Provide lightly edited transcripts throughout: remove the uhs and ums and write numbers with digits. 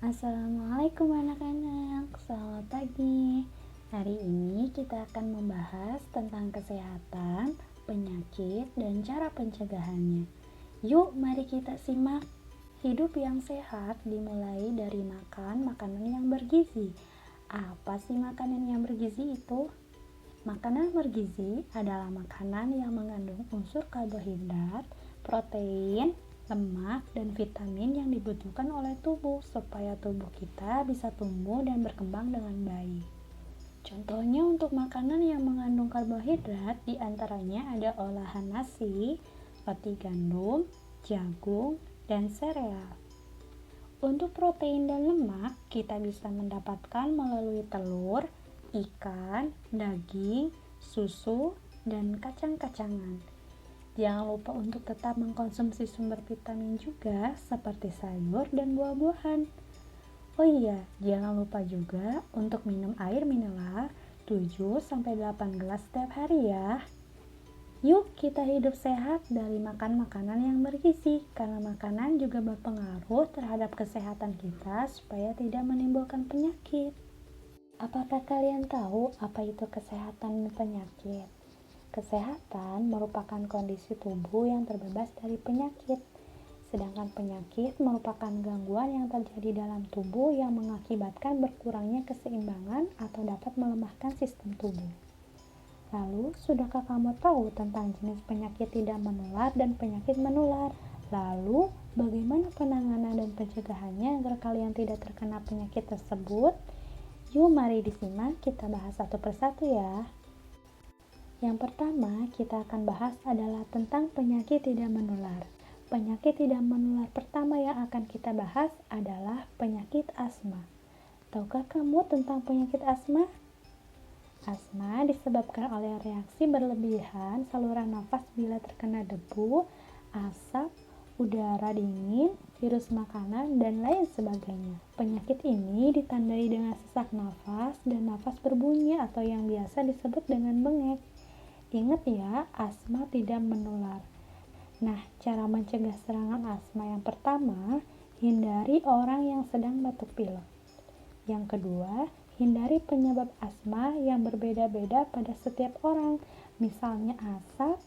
Assalamualaikum anak-anak, selamat pagi. Hari ini kita akan membahas tentang kesehatan, penyakit, dan cara pencegahannya. Yuk mari kita simak. Hidup yang sehat dimulai dari makan makanan yang bergizi. Apa sih makanan yang bergizi itu? Makanan bergizi adalah makanan yang mengandung unsur karbohidrat, protein, lemak, dan vitamin yang dibutuhkan oleh tubuh supaya tubuh kita bisa tumbuh dan berkembang dengan baik. Contohnya untuk makanan yang mengandung karbohidrat diantaranya ada olahan nasi, roti gandum, jagung, dan sereal. Untuk protein dan lemak, kita bisa mendapatkan melalui telur, ikan, daging, susu, dan kacang-kacangan. Jangan lupa untuk tetap mengkonsumsi sumber vitamin juga seperti sayur dan buah-buahan. Oh iya, jangan lupa juga untuk minum air mineral 7-8 gelas setiap hari ya. Yuk kita hidup sehat dari makan makanan yang bergizi, karena makanan juga berpengaruh terhadap kesehatan kita supaya tidak menimbulkan penyakit. Apakah kalian tahu apa itu kesehatan dan penyakit? Kesehatan merupakan kondisi tubuh yang terbebas dari penyakit, sedangkan penyakit merupakan gangguan yang terjadi dalam tubuh yang mengakibatkan berkurangnya keseimbangan atau dapat melemahkan sistem tubuh. Lalu, sudahkah kamu tahu tentang jenis penyakit tidak menular dan penyakit menular? Lalu, bagaimana penanganan dan pencegahannya agar kalian tidak terkena penyakit tersebut? Yuk mari disimak, kita bahas satu persatu ya. Yang pertama kita akan bahas adalah tentang penyakit tidak menular. Penyakit tidak menular pertama yang akan kita bahas adalah penyakit asma. Tahukah kamu tentang penyakit asma? Asma disebabkan oleh reaksi berlebihan saluran nafas bila terkena debu, asap, udara dingin, virus makanan, dan lain sebagainya. Penyakit ini ditandai dengan sesak nafas dan nafas berbunyi atau yang biasa disebut dengan bengek. Ingat ya, asma tidak menular. Nah, cara mencegah serangan asma yang pertama, hindari orang yang sedang batuk pilek. Yang kedua, hindari penyebab asma yang berbeda-beda pada setiap orang, misalnya asap,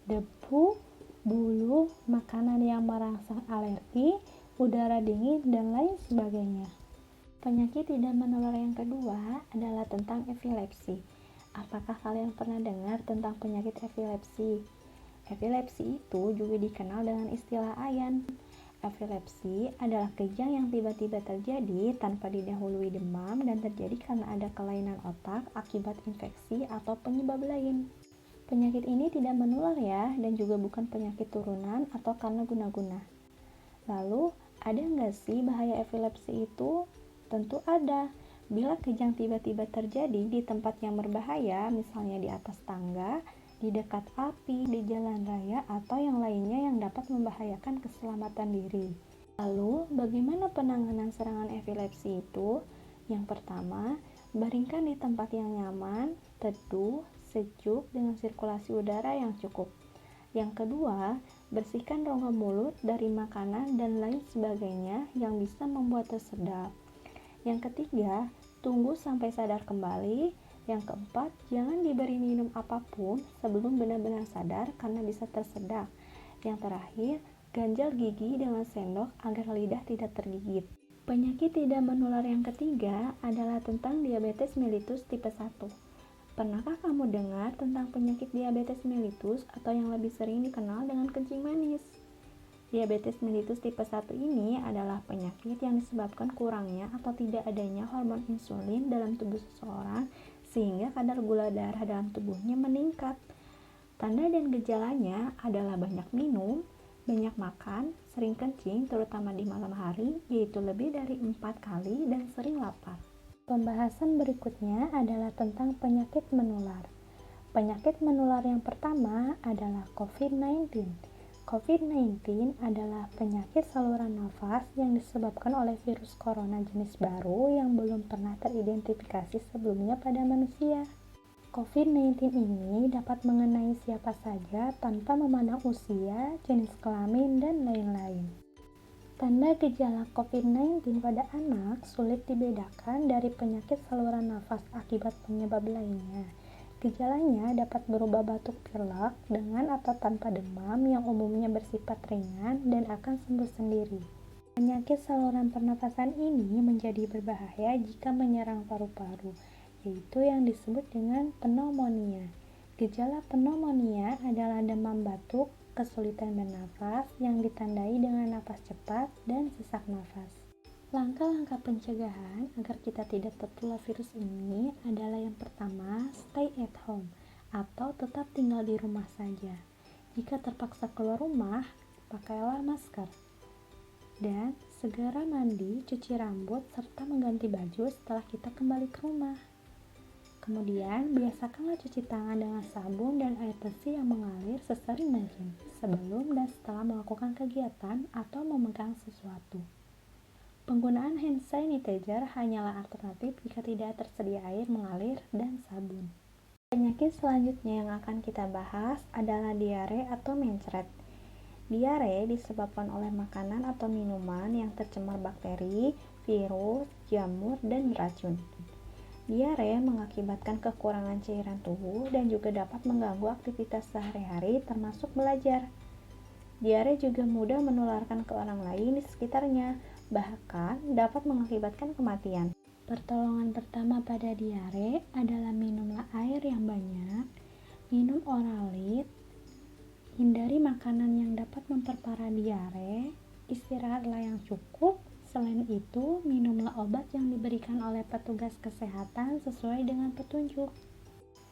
debu, bulu, makanan yang merangsang alergi, udara dingin, dan lain sebagainya. Penyakit tidak menular yang kedua adalah tentang epilepsi. Apakah kalian pernah dengar tentang penyakit epilepsi? Epilepsi itu juga dikenal dengan istilah ayan. Epilepsi adalah kejang yang tiba-tiba terjadi tanpa didahului demam dan terjadi karena ada kelainan otak akibat infeksi atau penyebab lain. Penyakit ini tidak menular ya, dan juga bukan penyakit turunan atau karena guna-guna. Lalu, ada nggak sih bahaya epilepsi itu? Tentu ada. Bila kejang tiba-tiba terjadi di tempat yang berbahaya, misalnya di atas tangga, di dekat api, di jalan raya, atau yang lainnya yang dapat membahayakan keselamatan diri. Lalu, bagaimana penanganan serangan epilepsi itu? Yang pertama, baringkan di tempat yang nyaman, teduh, sejuk, dengan sirkulasi udara yang cukup. Yang kedua, bersihkan rongga mulut dari makanan dan lain sebagainya yang bisa membuat tersedak. Yang ketiga, tunggu sampai sadar kembali. Yang keempat, jangan diberi minum apapun sebelum benar-benar sadar karena bisa tersedak. Yang terakhir, ganjal gigi dengan sendok agar lidah tidak tergigit. Penyakit tidak menular yang ketiga adalah tentang diabetes mellitus tipe 1. Pernahkah kamu dengar tentang penyakit diabetes mellitus atau yang lebih sering dikenal dengan kencing manis? Diabetes mellitus tipe 1 ini adalah penyakit yang disebabkan kurangnya atau tidak adanya hormon insulin dalam tubuh seseorang sehingga kadar gula darah dalam tubuhnya meningkat. Tanda dan gejalanya adalah banyak minum, banyak makan, sering kencing terutama di malam hari, yaitu lebih dari 4 kali, dan sering lapar. Pembahasan berikutnya adalah tentang penyakit menular. Penyakit menular yang pertama adalah COVID-19. COVID-19 adalah penyakit saluran nafas yang disebabkan oleh virus corona jenis baru yang belum pernah teridentifikasi sebelumnya pada manusia. COVID-19 ini dapat mengenai siapa saja tanpa memandang usia, jenis kelamin, dan lain-lain. Tanda gejala COVID-19 pada anak sulit dibedakan dari penyakit saluran nafas akibat penyebab lainnya. Gejalanya dapat berupa batuk pilek dengan atau tanpa demam yang umumnya bersifat ringan dan akan sembuh sendiri. Penyakit saluran pernafasan ini menjadi berbahaya jika menyerang paru-paru, yaitu yang disebut dengan pneumonia. Gejala pneumonia adalah demam batuk, kesulitan bernafas yang ditandai dengan napas cepat dan sesak nafas. Langkah-langkah pencegahan agar kita tidak tertular virus ini adalah yang pertama, stay at home atau tetap tinggal di rumah saja. Jika terpaksa keluar rumah, pakailah masker. Dan segera mandi, cuci rambut, serta mengganti baju setelah kita kembali ke rumah. Kemudian, biasakanlah cuci tangan dengan sabun dan air bersih yang mengalir sesering mungkin sebelum dan setelah melakukan kegiatan atau memegang sesuatu. Penggunaan hand sanitizer hanyalah alternatif jika tidak tersedia air mengalir dan sabun. Penyakit selanjutnya yang akan kita bahas adalah diare atau mencret. Diare disebabkan oleh makanan atau minuman yang tercemar bakteri, virus, jamur, dan beracun. Diare mengakibatkan kekurangan cairan tubuh dan juga dapat mengganggu aktivitas sehari-hari termasuk belajar. Diare juga mudah menularkan ke orang lain di sekitarnya, bahkan dapat mengakibatkan kematian. Pertolongan pertama pada diare adalah minumlah air yang banyak, minum Oralit, hindari makanan yang dapat memperparah diare, istirahatlah yang cukup. Selain itu, minumlah obat yang diberikan oleh petugas kesehatan sesuai dengan petunjuk.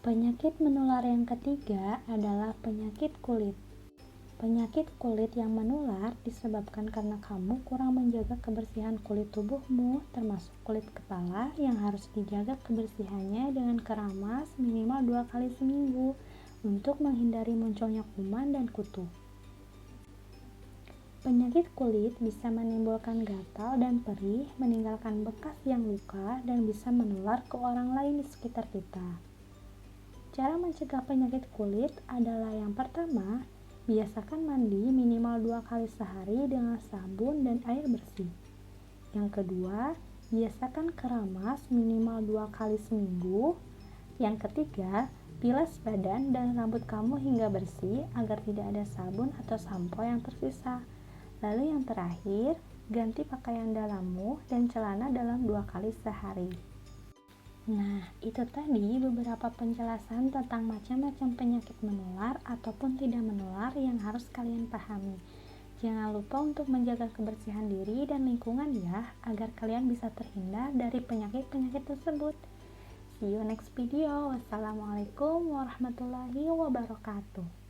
Penyakit menular yang ketiga adalah penyakit kulit. Penyakit kulit yang menular disebabkan karena kamu kurang menjaga kebersihan kulit tubuhmu, termasuk kulit kepala yang harus dijaga kebersihannya dengan keramas minimal 2 kali seminggu untuk menghindari munculnya kuman dan kutu. Penyakit kulit bisa menimbulkan gatal dan perih, meninggalkan bekas yang luka, dan bisa menular ke orang lain di sekitar kita. Cara mencegah penyakit kulit adalah yang pertama, biasakan mandi minimal 2 kali sehari dengan sabun dan air bersih. Yang kedua, biasakan keramas minimal 2 kali seminggu. Yang ketiga, bilas badan dan rambut kamu hingga bersih agar tidak ada sabun atau sampo yang tersisa. Lalu yang terakhir, ganti pakaian dalammu dan celana dalam 2 kali sehari. Nah, itu tadi beberapa penjelasan tentang macam-macam penyakit menular ataupun tidak menular yang harus kalian pahami. Jangan lupa untuk menjaga kebersihan diri dan lingkungan ya, agar kalian bisa terhindar dari penyakit-penyakit tersebut. See you next video. Wassalamualaikum warahmatullahi wabarakatuh.